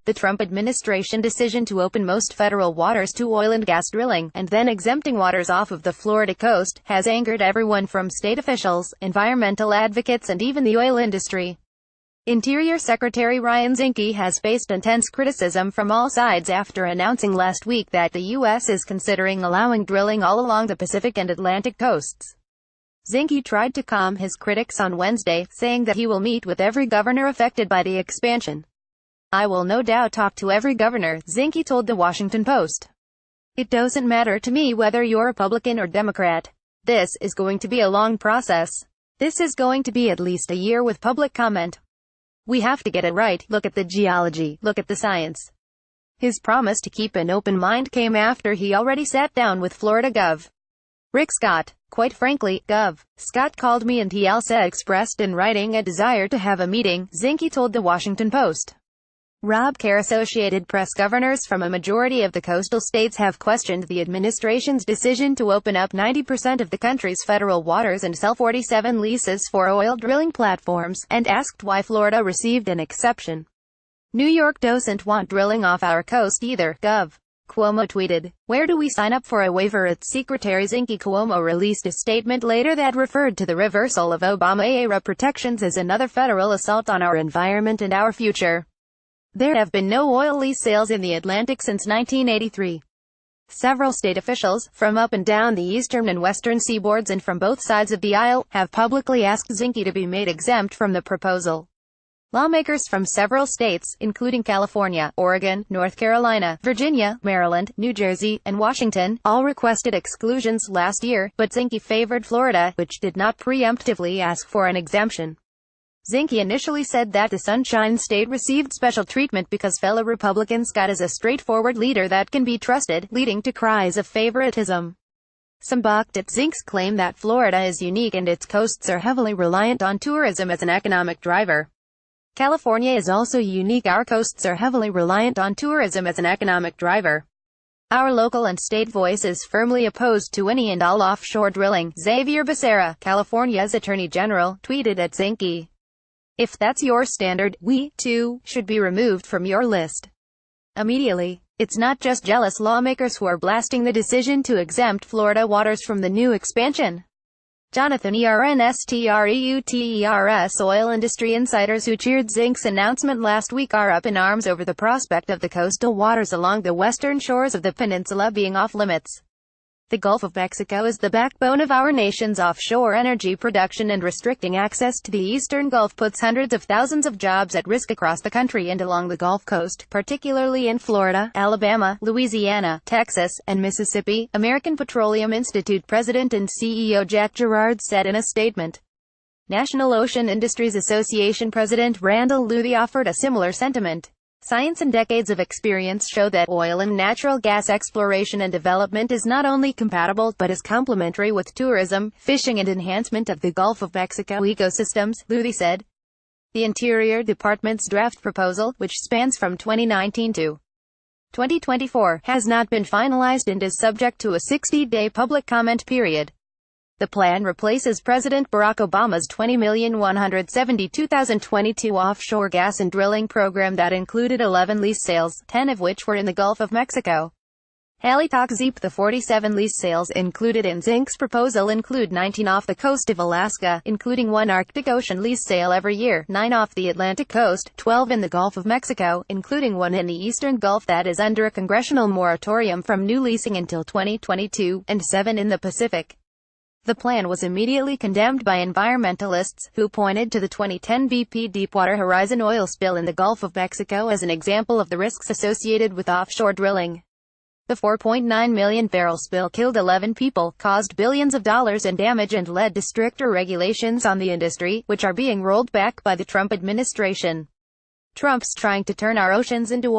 The Trump administration decision to open most federal waters to oil and gas drilling, and then exempting waters off of the Florida coast, has angered everyone from state officials, environmental advocates and even the oil industry. Interior Secretary Ryan Zinke has faced intense criticism from all sides after announcing last week that the U.S. is considering allowing drilling all along the Pacific and Atlantic coasts. Zinke tried to calm his critics on Wednesday, saying that he will meet with every governor affected by the expansion. "I will no doubt talk to every governor," Zinke told The Washington Post. "It doesn't matter to me whether you're Republican or Democrat. This is going to be a long process. This is going to be at least a year with public comment. We have to get it right. Look at the geology. Look at the science." His promise to keep an open mind came after he already sat down with Florida Gov. Rick Scott. "Quite frankly, Gov. Scott called me and he also expressed in writing a desire to have a meeting," Zinke told The Washington Post. Rob Kerr. Associated Press. Governors from a majority of the coastal states have questioned the administration's decision to open up 90% of the country's federal waters and sell 47 leases for oil drilling platforms, and asked why Florida received an exception. "New York doesn't want drilling off our coast either, Gov." Cuomo tweeted, "Where do we sign up for a waiver?" Secretary Zinke. Cuomo released a statement later that referred to the reversal of Obama-era protections as another federal assault on our environment and our future. There have been no oil lease sales in the Atlantic since 1983. Several state officials, from up and down the eastern and western seaboards and from both sides of the aisle, have publicly asked Zinke to be made exempt from the proposal. Lawmakers from several states, including California, Oregon, North Carolina, Virginia, Maryland, New Jersey, and Washington, all requested exclusions last year, but Zinke favored Florida, which did not preemptively ask for an exemption. Zinke initially said that the Sunshine State received special treatment because fellow Republican Scott is a straightforward leader that can be trusted, leading to cries of favoritism. Some balked at Zinke's claim that Florida is unique and its coasts are heavily reliant on tourism as an economic driver. "California is also unique. Our coasts are heavily reliant on tourism as an economic driver. Our local and state voice is firmly opposed to any and all offshore drilling," Xavier Becerra, California's Attorney General, tweeted at Zinke. "If that's your standard, we, too, should be removed from your list immediately." It's not just jealous lawmakers who are blasting the decision to exempt Florida waters from the new expansion. Jonathan Ernst. Oil industry insiders who cheered Zinke's announcement last week are up in arms over the prospect of the coastal waters along the western shores of the peninsula being off-limits. "The Gulf of Mexico is the backbone of our nation's offshore energy production, and restricting access to the eastern Gulf puts hundreds of thousands of jobs at risk across the country and along the Gulf Coast, particularly in Florida, Alabama, Louisiana, Texas, and Mississippi," American Petroleum Institute President and CEO Jack Gerard said in a statement. National Ocean Industries Association President Randall Luthi offered a similar sentiment. "Science and decades of experience show that oil and natural gas exploration and development is not only compatible but is complementary with tourism, fishing and enhancement of the Gulf of Mexico ecosystems," Luthi said. The Interior Department's draft proposal, which spans from 2019 to 2024, has not been finalized and is subject to a 60-day public comment period. The plan replaces President Barack Obama's $20,172,022 offshore gas and drilling program that included 11 lease sales, 10 of which were in the Gulf of Mexico. Hallie Takzeep. The 47 lease sales included in Zinke's proposal include 19 off the coast of Alaska, including 1 Arctic Ocean lease sale every year, 9 off the Atlantic coast, 12 in the Gulf of Mexico, including 1 in the Eastern Gulf that is under a congressional moratorium from new leasing until 2022, and 7 in the Pacific. The plan was immediately condemned by environmentalists, who pointed to the 2010 BP Deepwater Horizon oil spill in the Gulf of Mexico as an example of the risks associated with offshore drilling. The 4.9 million barrel spill killed 11 people, caused billions of dollars in damage and led to stricter regulations on the industry, which are being rolled back by the Trump administration. "Trump's trying to turn our oceans into